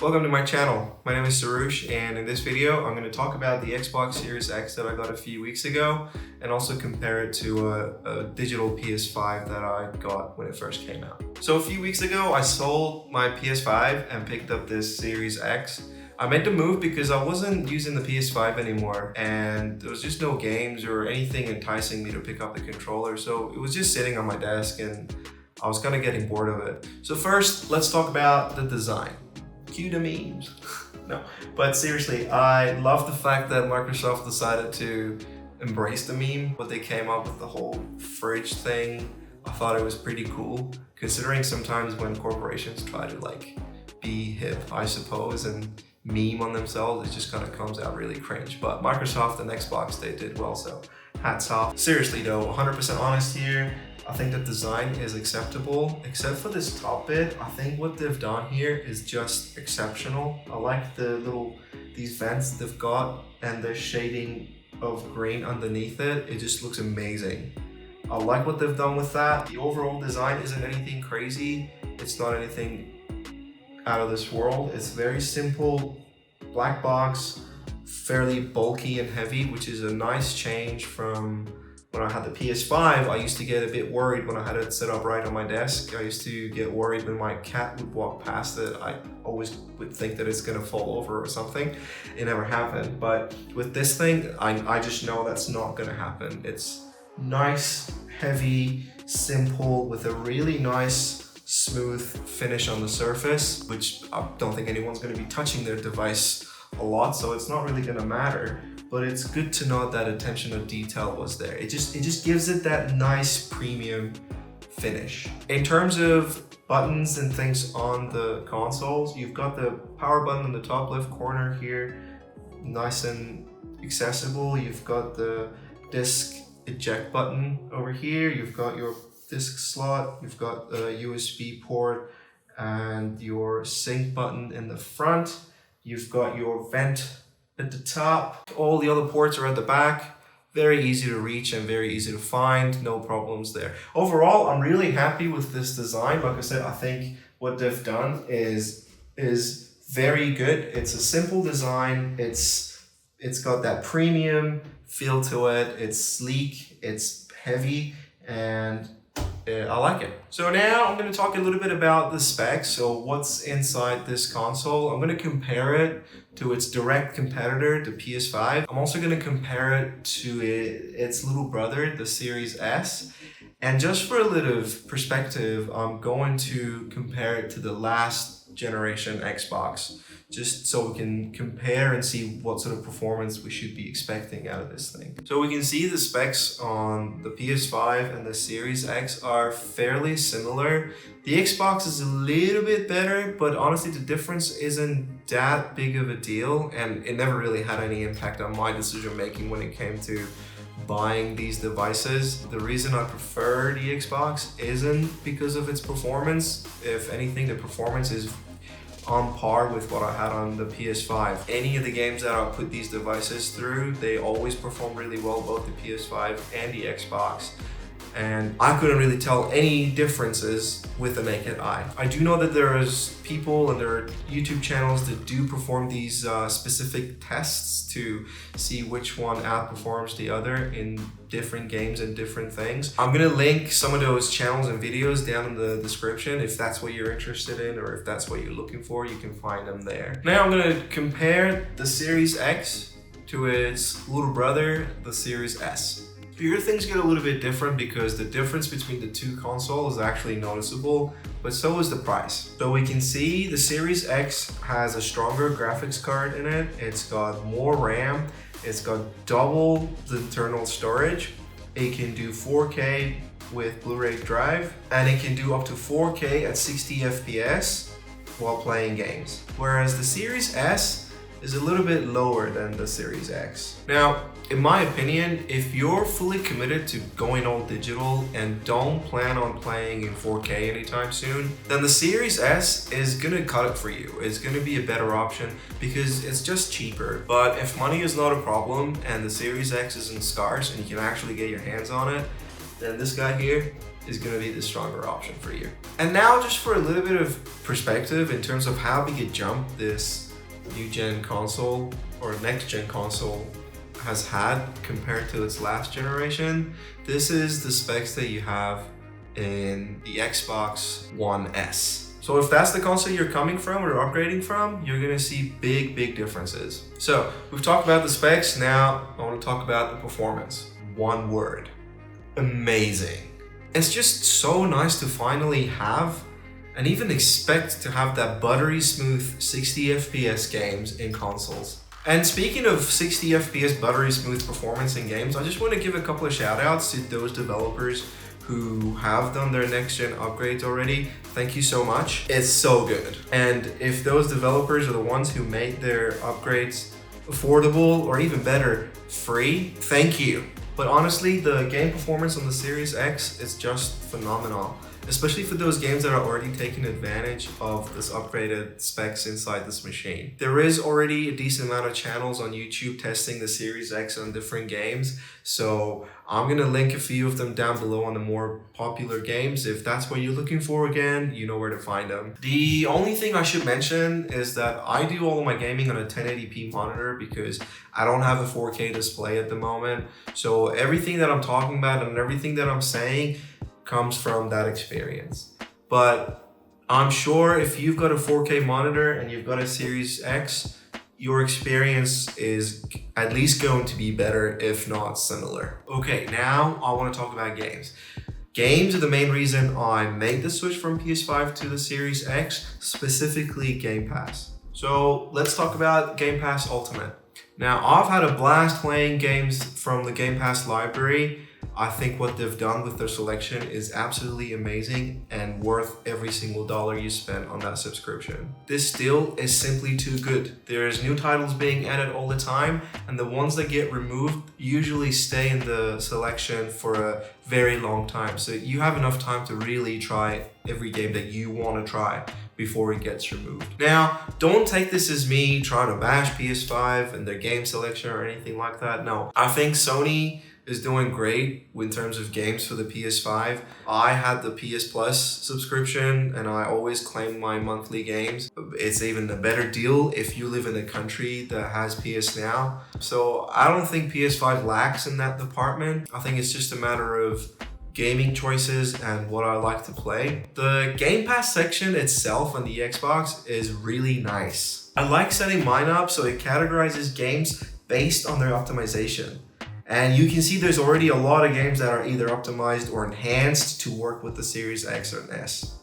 Welcome to my channel. My name is Sarush, and in this video I'm going to talk about the Xbox Series X that I got a few weeks ago and also compare it to a digital PS5 that I got when it first came out. So a few weeks ago I sold my PS5 and picked up this Series X. I made the move because I wasn't using the PS5 anymore and there was just no games or anything enticing me to pick up the controller, so it was just sitting on my desk and I was kind of getting bored of it. So first, let's talk about the design. Cue the memes. No, but seriously, I love the fact that Microsoft decided to embrace the meme, but they came up with the whole fridge thing. I thought it was pretty cool, considering sometimes when corporations try to be hip, I suppose, and meme on themselves, it just kind of comes out really cringe. But Microsoft and Xbox, they did well, so hats off. Seriously though, 100% honest here, I think the design is acceptable, except for this top bit. I think what they've done here is just exceptional. I like these vents they've got and the shading of green underneath it. It just looks amazing. I like what they've done with that. The overall design isn't anything crazy. It's not anything out of this world. It's very simple, black box, fairly bulky and heavy, which is a nice change from when I had the PS5. I used to get a bit worried when I had it set up right on my desk. I used to get worried when my cat would walk past it. I always would think that it's gonna fall over or something. It never happened. But with this thing, I just know that's not gonna happen. It's nice, heavy, simple, with a really nice, smooth finish on the surface, which I don't think anyone's gonna be touching their device a lot, so it's not really gonna matter. But it's good to know that attention to detail was there. It just gives it that nice premium finish. In terms of buttons and things on the consoles, you've got the power button in the top left corner here, nice and accessible. You've got the disc eject button over here. You've got your disc slot. You've got a USB port and your sync button in the front. You've got your vent at the top. All the other ports are at the back. Very easy to reach and very easy to find. No problems there. Overall, I'm really happy with this design. Like I said, I think what they've done is very good. It's a simple design. It's got that premium feel to it. It's sleek, it's heavy, and I like it. So now I'm going to talk a little bit about the specs. So what's inside this console? I'm going to compare it to its direct competitor, the PS5. I'm also going to compare it to its little brother, the Series S. And just for a little perspective, I'm going to compare it to the last generation Xbox, just so we can compare and see what sort of performance we should be expecting out of this thing. So we can see the specs on the PS5 and the Series X are fairly similar. The Xbox is a little bit better, but honestly the difference isn't that big of a deal, and it never really had any impact on my decision making when it came to buying these devices. The reason I prefer the Xbox isn't because of its performance. If anything, the performance is on par with what I had on the PS5. Any of the games that I put these devices through, they always perform really well, both the PS5 and the Xbox. And I couldn't really tell any differences with the naked eye. I do know that there is people and there are YouTube channels that do perform these specific tests to see which one outperforms the other in different games and different things. I'm gonna link some of those channels and videos down in the description. If that's what you're interested in or if that's what you're looking for, you can find them there. Now I'm gonna compare the Series X to its little brother, the Series S. Here things get a little bit different because the difference between the two consoles is actually noticeable, but so is the price. So we can see the Series X has a stronger graphics card in it. It's got more RAM. It's got double the internal storage. It can do 4K with Blu-ray drive, and it can do up to 4K at 60 FPS while playing games. Whereas the Series S is a little bit lower than the Series X. Now, in my opinion, if you're fully committed to going all digital and don't plan on playing in 4K anytime soon, then the Series S is gonna cut it for you. It's gonna be a better option because it's just cheaper. But if money is not a problem and the Series X isn't scarce and you can actually get your hands on it, then this guy here is going to be the stronger option for you. And now just for a little bit of perspective in terms of how big a jump this new gen console or next gen console has had compared to its last generation. This is the specs that you have in the Xbox One S. So if that's the console you're coming from or upgrading from, you're gonna see big differences. So we've talked about the specs, now I wanna talk about the performance. One word, amazing. It's just so nice to finally have and even expect to have that buttery smooth 60 FPS games in consoles. And speaking of 60 FPS buttery smooth performance in games, I just want to give a couple of shout outs to those developers who have done their next gen upgrades already. Thank you so much. It's so good. And if those developers are the ones who made their upgrades affordable or even better, free, thank you. But honestly, the game performance on the Series X is just phenomenal, especially for those games that are already taking advantage of this upgraded specs inside this machine. There is already a decent amount of channels on YouTube testing the Series X on different games, so I'm gonna link a few of them down below on the more popular games. If that's what you're looking for, again, you know where to find them. The only thing I should mention is that I do all of my gaming on a 1080p monitor because I don't have a 4K display at the moment. So everything that I'm talking about and everything that I'm saying comes from that experience. But I'm sure if you've got a 4K monitor and you've got a Series X, your experience is at least going to be better, if not similar. Okay, now I want to talk about games. Games are the main reason I made the switch from PS5 to the Series X, specifically Game Pass. So let's talk about Game Pass Ultimate. Now, I've had a blast playing games from the Game Pass library. I think what they've done with their selection is absolutely amazing and worth every single dollar you spend on that subscription. This deal is simply too good. There's new titles being added all the time, and the ones that get removed usually stay in the selection for a very long time. So you have enough time to really try every game that you want to try before it gets removed. Now, don't take this as me trying to bash PS5 and their game selection or anything like that. No, I think Sony is doing great in terms of games for the PS5. I had the PS Plus subscription and I always claim my monthly games. It's even a better deal if you live in a country that has PS Now. So I don't think PS5 lacks in that department. I think it's just a matter of gaming choices and what I like to play. The Game Pass section itself on the Xbox is really nice. I like setting mine up so it categorizes games based on their optimization. And you can see there's already a lot of games that are either optimized or enhanced to work with the Series X or S.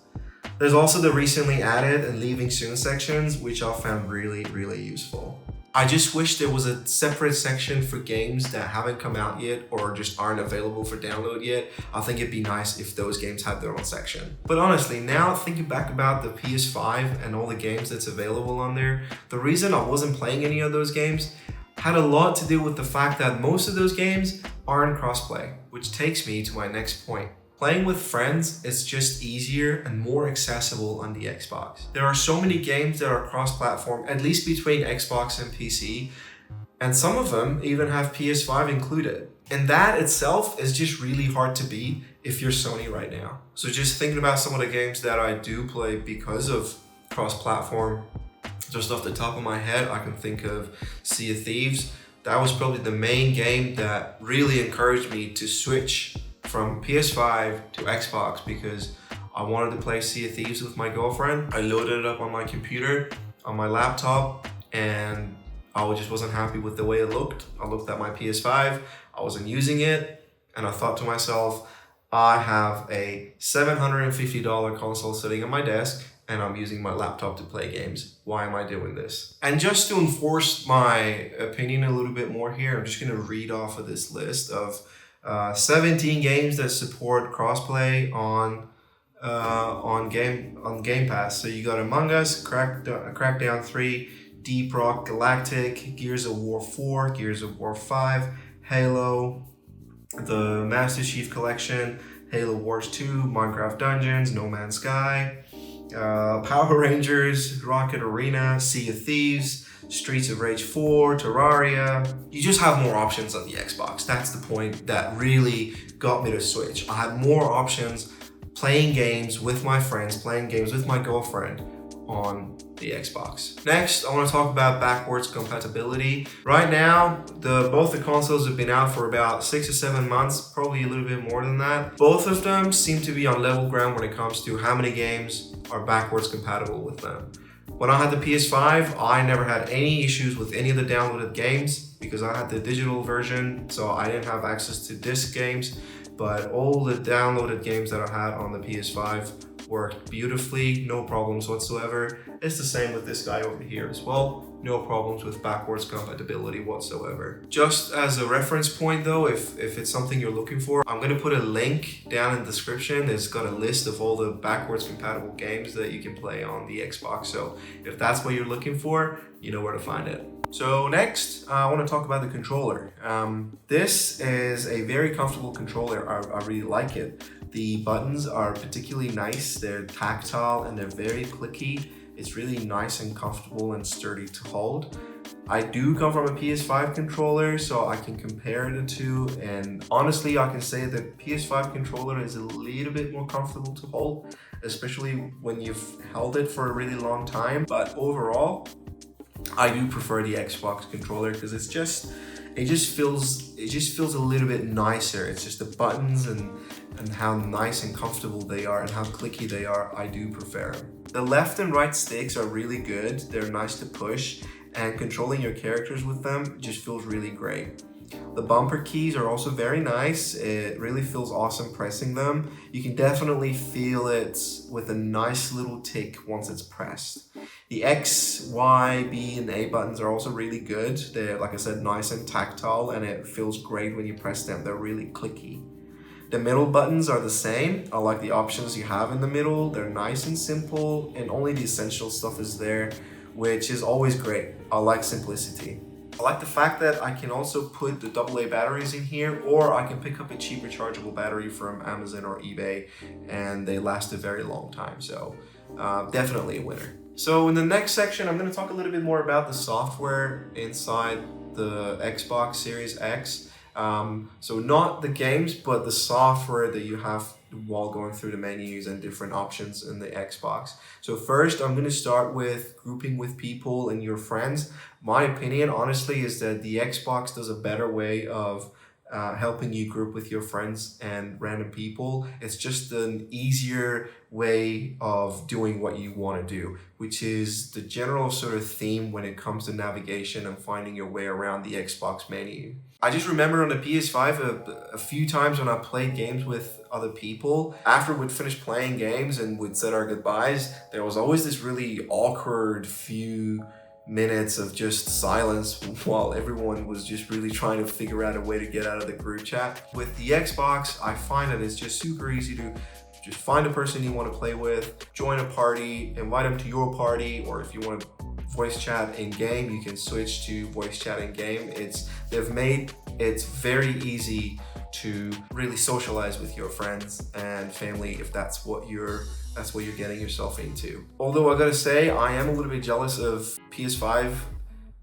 There's also the recently added and leaving soon sections, which I found really useful. I just wish there was a separate section for games that haven't come out yet or just aren't available for download yet. I think it'd be nice if those games had their own section. But honestly, now thinking back about the PS5 and all the games that's available on there, the reason I wasn't playing any of those games had a lot to do with the fact that most of those games aren't crossplay, which takes me to my next point. Playing with friends is just easier and more accessible on the Xbox. There are so many games that are cross-platform, at least between Xbox and PC, and some of them even have PS5 included. And that itself is just really hard to beat if you're Sony right now. So just thinking about some of the games that I do play because of cross-platform, just off the top of my head, I can think of Sea of Thieves. That was probably the main game that really encouraged me to switch from PS5 to Xbox because I wanted to play Sea of Thieves with my girlfriend. I loaded it up on my computer, on my laptop, and I just wasn't happy with the way it looked. I looked at my PS5, I wasn't using it, and I thought to myself, I have a $750 console sitting on my desk, and I'm using my laptop to play games. Why am I doing this? And just to enforce my opinion a little bit more here, I'm just gonna read off of this list of 17 games that support crossplay on Game Pass. So you got Among Us, Crackdown 3, Deep Rock Galactic, Gears of War 4, Gears of War 5, Halo, the Master Chief Collection, Halo Wars 2, Minecraft Dungeons, No Man's Sky, Power Rangers, Rocket Arena, Sea of Thieves, Streets of Rage 4, Terraria. You just have more options on the Xbox. That's the point that really got me to switch. I had more options playing games with my friends, playing games with my girlfriend on the Xbox. Next, I want to talk about backwards compatibility. Right now, both the consoles have been out for about 6 or 7 months, probably a little bit more than that. Both of them seem to be on level ground when it comes to how many games are backwards compatible with them. When I had the PS5, I never had any issues with any of the downloaded games because I had the digital version, so I didn't have access to disc games, but all the downloaded games that I had on the PS5 worked beautifully, no problems whatsoever. It's the same with this guy over here as well. No problems with backwards compatibility whatsoever. Just as a reference point though, if it's something you're looking for, I'm gonna put a link down in the description. It's got a list of all the backwards compatible games that you can play on the Xbox. So if that's what you're looking for, you know where to find it. So next, I want to talk about the controller. This is a very comfortable controller. I really like it. The buttons are particularly nice. They're tactile and they're very clicky. It's really nice and comfortable and sturdy to hold. I do come from a PS5 controller, so I can compare the two, and honestly I can say that PS5 controller is a little bit more comfortable to hold, especially when you've held it for a really long time. But overall, I do prefer the Xbox controller because it just feels a little bit nicer. It's just the buttons and how nice and comfortable they are and how clicky they are. I do prefer them. The left and right sticks are really good. They're nice to push, and controlling your characters with them just feels really great. The bumper keys are also very nice. It really feels awesome pressing them. You can definitely feel it with a nice little tick once it's pressed. The X, Y, B, and A buttons are also really good. They're, like I said, nice and tactile, and it feels great when you press them. They're really clicky. The middle buttons are the same. I like the options you have in the middle. They're nice and simple, and only the essential stuff is there, which is always great. I like simplicity. I like the fact that I can also put the AA batteries in here, or I can pick up a cheap rechargeable battery from Amazon or eBay, and they last a very long time. So definitely a winner. So in the next section, I'm going to talk a little bit more about the software inside the Xbox Series X. So not the games, but the software that you have while going through the menus and different options in the Xbox. So first, I'm going to start with grouping with people and your friends. My opinion, honestly, is that the Xbox does a better way of helping you group with your friends and random people. It's just an easier way of doing what you want to do, which is the general sort of theme when it comes to navigation and finding your way around the Xbox menu. I just remember on the PS5 a few times when I played games with other people, after we'd finish playing games and we'd said our goodbyes, there was always this really awkward few minutes of just silence while everyone was just really trying to figure out a way to get out of the group chat. With the Xbox, I find that it's just super easy to just find a person you want to play with, join a party, invite them to your party, or if you want to voice chat in game, you can switch to voice chat in game. They've made it very easy to really socialize with your friends and family if that's what you're getting yourself into. Although I gotta say, I am a little bit jealous of PS5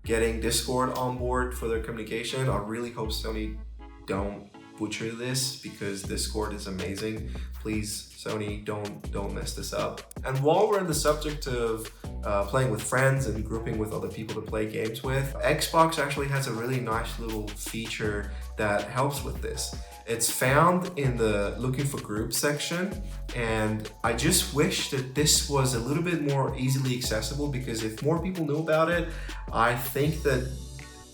getting Discord on board for their communication. I really hope Sony don't butcher this because Discord is amazing. Please, Sony, don't mess this up. And while we're on the subject of playing with friends and grouping with other people to play games with, Xbox actually has a really nice little feature that helps with this. It's found in the looking for groups section, and I just wish that this was a little bit more easily accessible, because if more people knew about it, I think that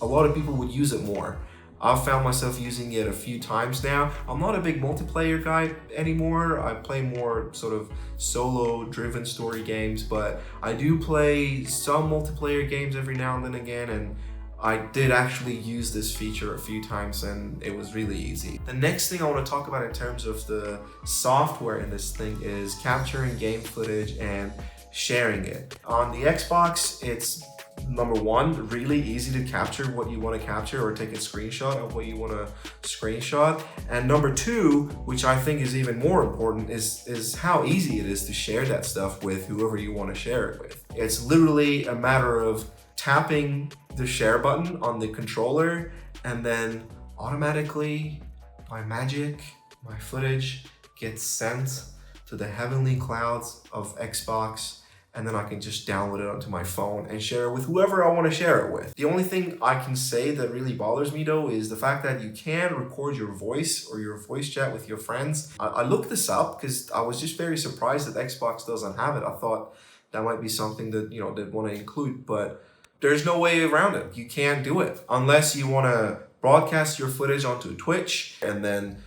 a lot of people would use it more. I've found myself using it a few times now. I'm not a big multiplayer guy anymore. I play more sort of solo driven story games, but I do play some multiplayer games every now and then again, and I did actually use this feature a few times and it was really easy. The next thing I want to talk about in terms of the software in this thing is capturing game footage and sharing it. On the Xbox, it's number one, really easy to capture what you want to capture or take a screenshot of what you want to screenshot. And number two, which I think is even more important, is how easy it is to share that stuff with whoever you want to share it with. It's literally a matter of tapping the share button on the controller, and then automatically, by magic, my footage gets sent to the heavenly clouds of Xbox, and then I can just download it onto my phone and share it with whoever I want to share it with. The only thing I can say that really bothers me though is the fact that you can record your voice or your voice chat with your friends. I looked this up because I was just very surprised that Xbox doesn't have it. I thought that might be something that, you know, they'd want to include, but there's no way around it. You can't do it unless you want to broadcast your footage onto Twitch and then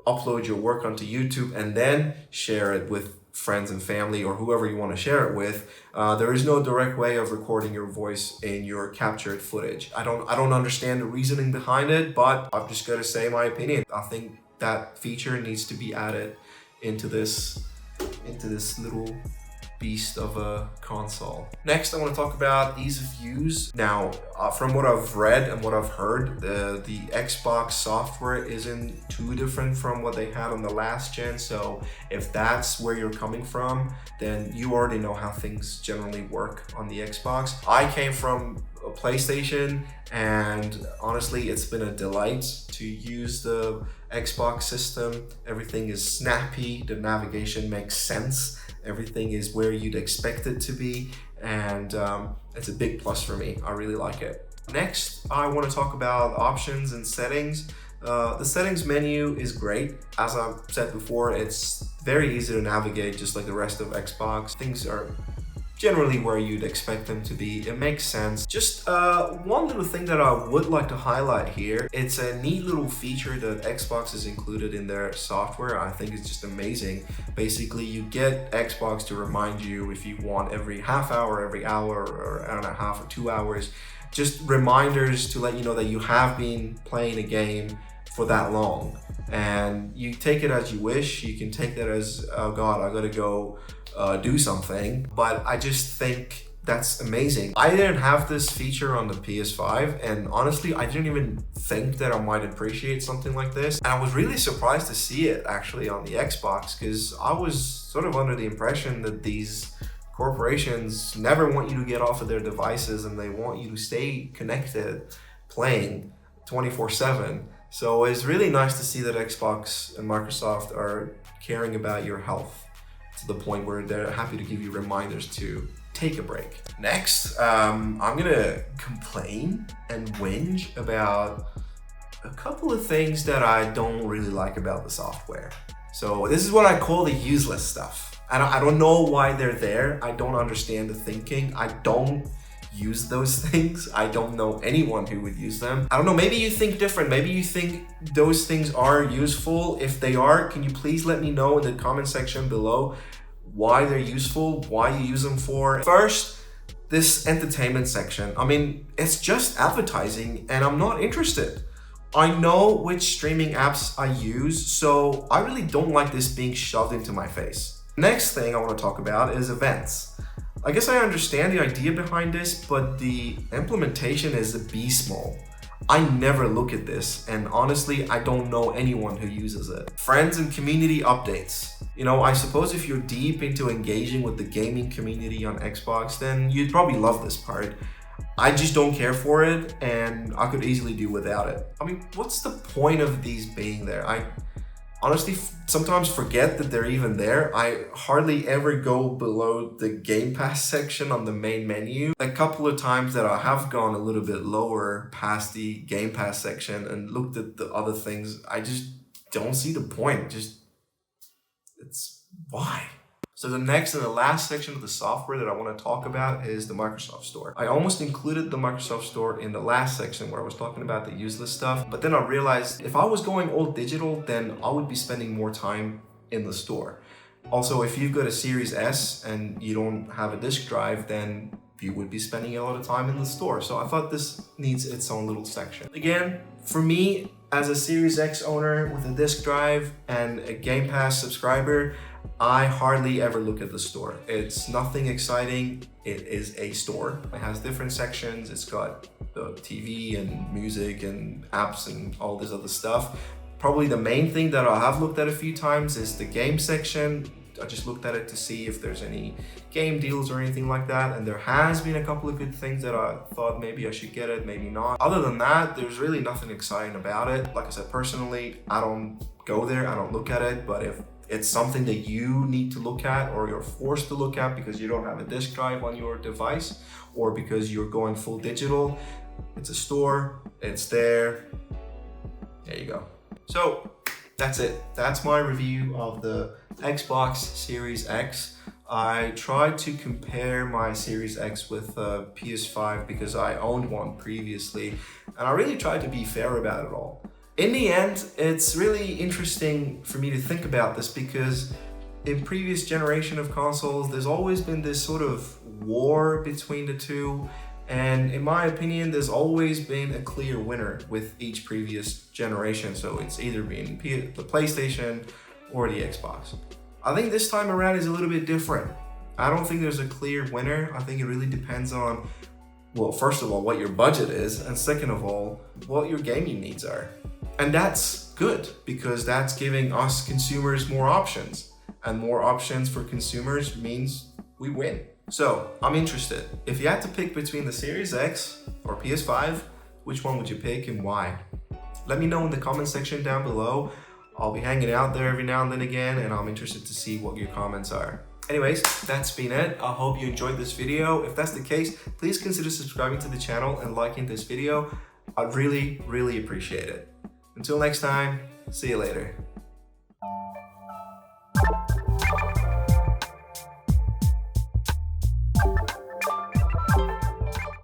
upload your work onto YouTube and then share it with friends and family or whoever you want to share it with. There is no direct way of recording your voice in your captured footage. I don't understand the reasoning behind it, but I've just got to say my opinion. I think that feature needs to be added into this little beast of a console. Next, I want to talk about ease of use. Now, from what I've read and what I've heard, the Xbox software isn't too different from what they had on the last gen. So if that's where you're coming from, then you already know how things generally work on the Xbox. I came from a PlayStation, and honestly, it's been a delight to use the Xbox system. Everything is snappy, the navigation makes sense. Everything is where you'd expect it to be, and it's a big plus for me. I really like it. Next, I want to talk about options and settings. The settings menu is great. As I've said before, it's very easy to navigate just like the rest of Xbox. Things are generally where you'd expect them to be. It makes sense. Just one little thing that I would like to highlight here. It's a neat little feature that Xbox has included in their software. I think it's just amazing. Basically, you get Xbox to remind you if you want every half hour, every hour, or hour and a half, or 2 hours, just reminders to let you know that you have been playing a game for that long. And you take it as you wish. You can take that as, oh God, I gotta go do something, but I just think that's amazing. I didn't have this feature on the PS5, and honestly, I didn't even think that I might appreciate something like this. And I was really surprised to see it actually on the Xbox, because I was sort of under the impression that these corporations never want you to get off of their devices and they want you to stay connected, playing 24/7. So it's really nice to see that Xbox and Microsoft are caring about your health to the point where they're happy to give you reminders to take a break. Next, I'm gonna complain and whinge about a couple of things that I don't really like about the software. So this is what I call the useless stuff. I don't know why they're there. I don't understand the thinking. I don't use those things. I don't know anyone who would use them. I don't know, maybe you think different. Maybe you think those things are useful. If they are, can you please let me know in the comment section below why they're useful, why you use them for. First, this entertainment section. I mean, it's just advertising and I'm not interested. I know which streaming apps I use, so I really don't like this being shoved into my face. Next thing I want to talk about is events. I guess I understand the idea behind this, but the implementation is abysmal. I never look at this, and honestly, I don't know anyone who uses it. Friends and community updates. You know, I suppose if you're deep into engaging with the gaming community on Xbox, then you'd probably love this part. I just don't care for it, and I could easily do without it. I mean, what's the point of these being there? I honestly sometimes forget that they're even there. I hardly ever go below the Game Pass section on the main menu. A couple of times that I have gone a little bit lower past the Game Pass section and looked at the other things, I just don't see the point. It's why? So the next and the last section of the software that I want to talk about is the Microsoft Store. I almost included the Microsoft Store in the last section where I was talking about the useless stuff, but then I realized if I was going all digital, then I would be spending more time in the store. Also, if you've got a Series S and you don't have a disk drive, then you would be spending a lot of time in the store. So I thought this needs its own little section. Again, for me, as a Series X owner with a disk drive and a Game Pass subscriber, I hardly ever look at the store. It's nothing exciting. It is a store. It has different sections. It's got the TV and music and apps and all this other stuff. Probably the main thing that I have looked at a few times is the game section. I just looked at it to see if there's any game deals or anything like that, and there has been a couple of good things that I thought maybe I should get it, maybe not. Other than that, there's really nothing exciting about it. Like I said, personally, I don't go there, I don't look at it, but if it's something that you need to look at or you're forced to look at because you don't have a disk drive on your device or because you're going full digital, it's a store, it's there you go. So that's it. That's my review of the Xbox Series X. I tried to compare my Series X with PS5 because I owned one previously, and I really tried to be fair about it all. In the end, it's really interesting for me to think about this because in previous generation of consoles, there's always been this sort of war between the two. And in my opinion, there's always been a clear winner with each previous generation. So it's either been the PlayStation or the Xbox. I think this time around is a little bit different. I don't think there's a clear winner. I think it really depends on, well, first of all, what your budget is, and second of all, what your gaming needs are. And that's good because that's giving us consumers more options, and more options for consumers means we win. So I'm interested. If you had to pick between the Series X or PS5, which one would you pick and why? Let me know in the comment section down below. I'll be hanging out there every now and then again, and I'm interested to see what your comments are. Anyways, that's been it. I hope you enjoyed this video. If that's the case, please consider subscribing to the channel and liking this video. I'd really, really appreciate it. Until next time, see you later.